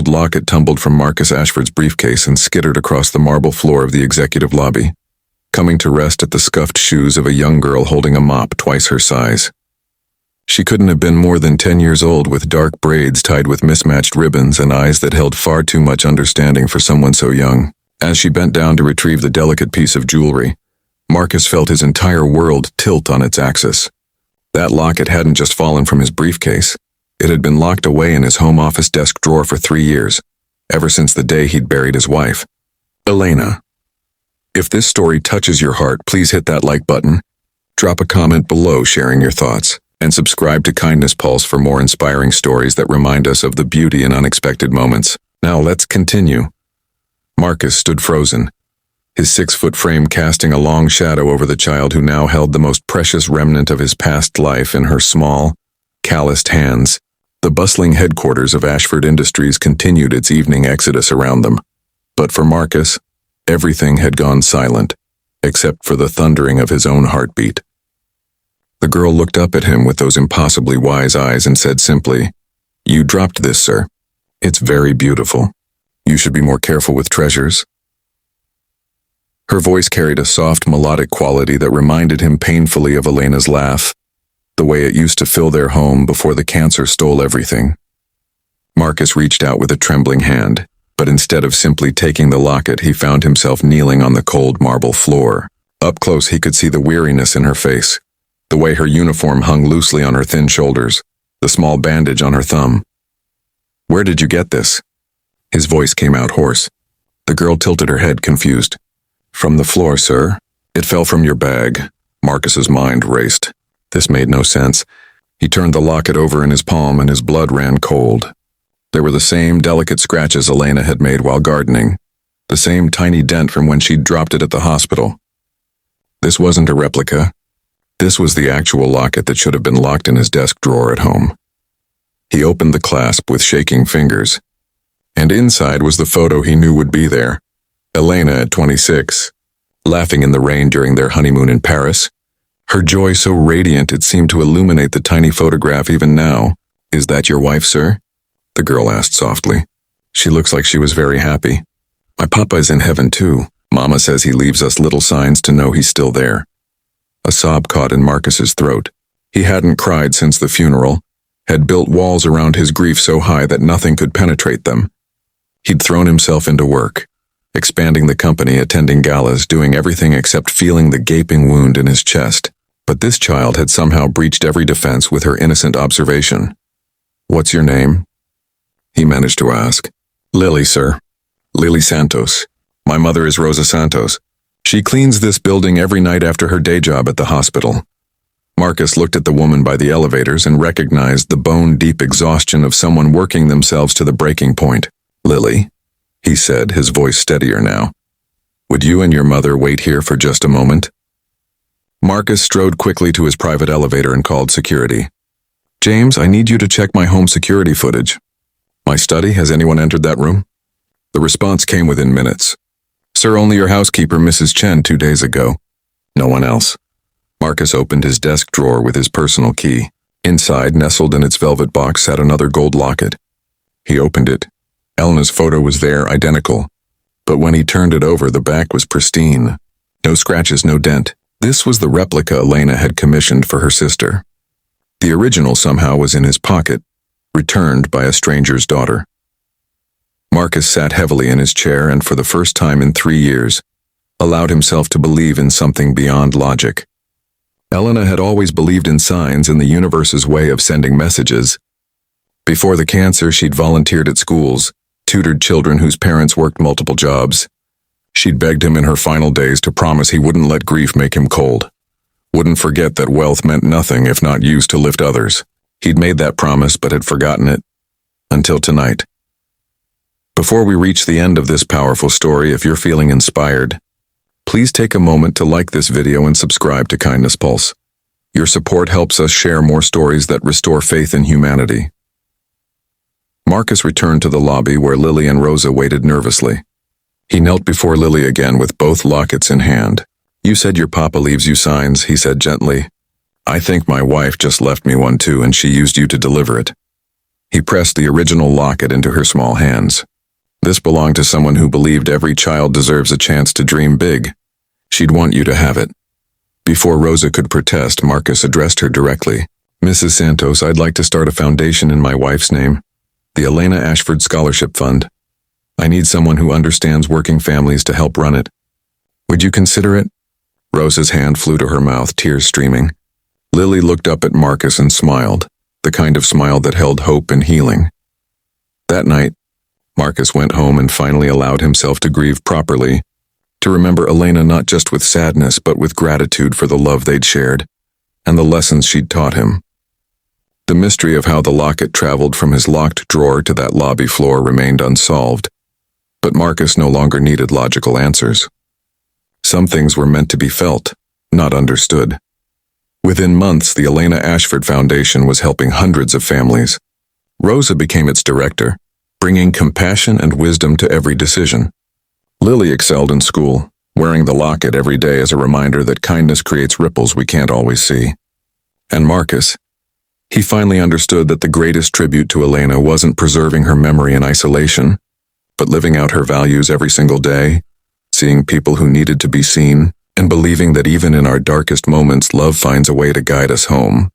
gold locket tumbled from Marcus Ashford's briefcase and skittered across the marble floor of the executive lobby, coming to rest at the scuffed shoes of a young girl holding a mop twice her size. She couldn't have been more than 10 years old, with dark braids tied with mismatched ribbons and eyes that held far too much understanding for someone so young. As she bent down to retrieve the delicate piece of jewelry, Marcus felt his entire world tilt on its axis. That locket hadn't just fallen from his briefcase. It had been locked away in his home office desk drawer for 3 years, ever since the day he'd buried his wife, Elena. If this story touches your heart, please hit that like button, drop a comment below sharing your thoughts, and subscribe to Kindness Pulse for more inspiring stories that remind us of the beauty in unexpected moments. Now let's continue. Marcus stood frozen, his 6-foot frame casting a long shadow over the child who now held the most precious remnant of his past life in her small, calloused hands. The bustling headquarters of Ashford Industries continued its evening exodus around them. But for Marcus, everything had gone silent, except for the thundering of his own heartbeat. The girl looked up at him with those impossibly wise eyes and said simply, "You dropped this, sir. It's very beautiful. You should be more careful with treasures." Her voice carried a soft, melodic quality that reminded him painfully of Elena's laugh, the way it used to fill their home before the cancer stole everything. Marcus reached out with a trembling hand, but instead of simply taking the locket, he found himself kneeling on the cold marble floor. Up close, he could see the weariness in her face, the way her uniform hung loosely on her thin shoulders, the small bandage on her thumb. "Where did you get this?" His voice came out hoarse. The girl tilted her head, confused. "From the floor, sir. It fell from your bag." Marcus's mind raced. This made no sense. He turned the locket over in his palm and his blood ran cold. There were the same delicate scratches Elena had made while gardening, the same tiny dent from when she'd dropped it at the hospital. This wasn't a replica. This was the actual locket that should have been locked in his desk drawer at home. He opened the clasp with shaking fingers, and inside was the photo he knew would be there. Elena at 26, laughing in the rain during their honeymoon in Paris. Her joy so radiant it seemed to illuminate the tiny photograph even now. "Is that your wife, sir?" the girl asked softly. "She looks like she was very happy. My papa is in heaven too. Mama says he leaves us little signs to know he's still there." A sob caught in Marcus's throat. He hadn't cried since the funeral, had built walls around his grief so high that nothing could penetrate them. He'd thrown himself into work, expanding the company, attending galas, doing everything except feeling the gaping wound in his chest. But this child had somehow breached every defense with her innocent observation. "What's your name?" he managed to ask. "Lily, sir. Lily Santos. My mother is Rosa Santos. She cleans this building every night after her day job at the hospital." Marcus looked at the woman by the elevators and recognized the bone-deep exhaustion of someone working themselves to the breaking point. "Lily," he said, his voice steadier now, "would you and your mother wait here for just a moment?" Marcus strode quickly to his private elevator and called security. "James, I need you to check my home security footage." "My study? Has anyone entered that room?" The response came within minutes. "Sir, only your housekeeper, Mrs. Chen, 2 days ago. No one else." Marcus opened his desk drawer with his personal key. Inside, nestled in its velvet box, sat another gold locket. He opened it. Elena's photo was there, identical. But when he turned it over, the back was pristine. No scratches, no dent. This was the replica Elena had commissioned for her sister. The original somehow was in his pocket, returned by a stranger's daughter. Marcus sat heavily in his chair and, for the first time in 3 years, allowed himself to believe in something beyond logic. Elena had always believed in signs and the universe's way of sending messages. Before the cancer, she'd volunteered at schools, tutored children whose parents worked multiple jobs. She'd begged him in her final days to promise he wouldn't let grief make him cold, wouldn't forget that wealth meant nothing if not used to lift others. He'd made that promise but had forgotten it. Until tonight. Before we reach the end of this powerful story, if you're feeling inspired, please take a moment to like this video and subscribe to Kindness Pulse. Your support helps us share more stories that restore faith in humanity. Marcus returned to the lobby where Lily and Rosa waited nervously. He knelt before Lily again with both lockets in hand. "You said your papa leaves you signs," he said gently. "I think my wife just left me one too, and she used you to deliver it." He pressed the original locket into her small hands. This belonged to someone who believed every child deserves a chance to dream big. She'd want you to have it. Before Rosa could protest, Marcus addressed her directly. Mrs. Santos, I'd like to start a foundation in my wife's name, the Elena Ashford Scholarship Fund. I need someone who understands working families to help run it. Would you consider it? Rosa's hand flew to her mouth, tears streaming. Lily looked up at Marcus and smiled, the kind of smile that held hope and healing. That night, Marcus went home and finally allowed himself to grieve properly, to remember Elena not just with sadness but with gratitude for the love they'd shared, and the lessons she'd taught him. The mystery of how the locket traveled from his locked drawer to that lobby floor remained unsolved, but Marcus no longer needed logical answers. Some things were meant to be felt, not understood. Within months, the Elena Ashford Foundation was helping hundreds of families. Rosa became its director, bringing compassion and wisdom to every decision. Lily excelled in school, wearing the locket every day as a reminder that kindness creates ripples we can't always see. And Marcus, he finally understood that the greatest tribute to Elena wasn't preserving her memory in isolation, but living out her values every single day, seeing people who needed to be seen, and believing that even in our darkest moments, love finds a way to guide us home.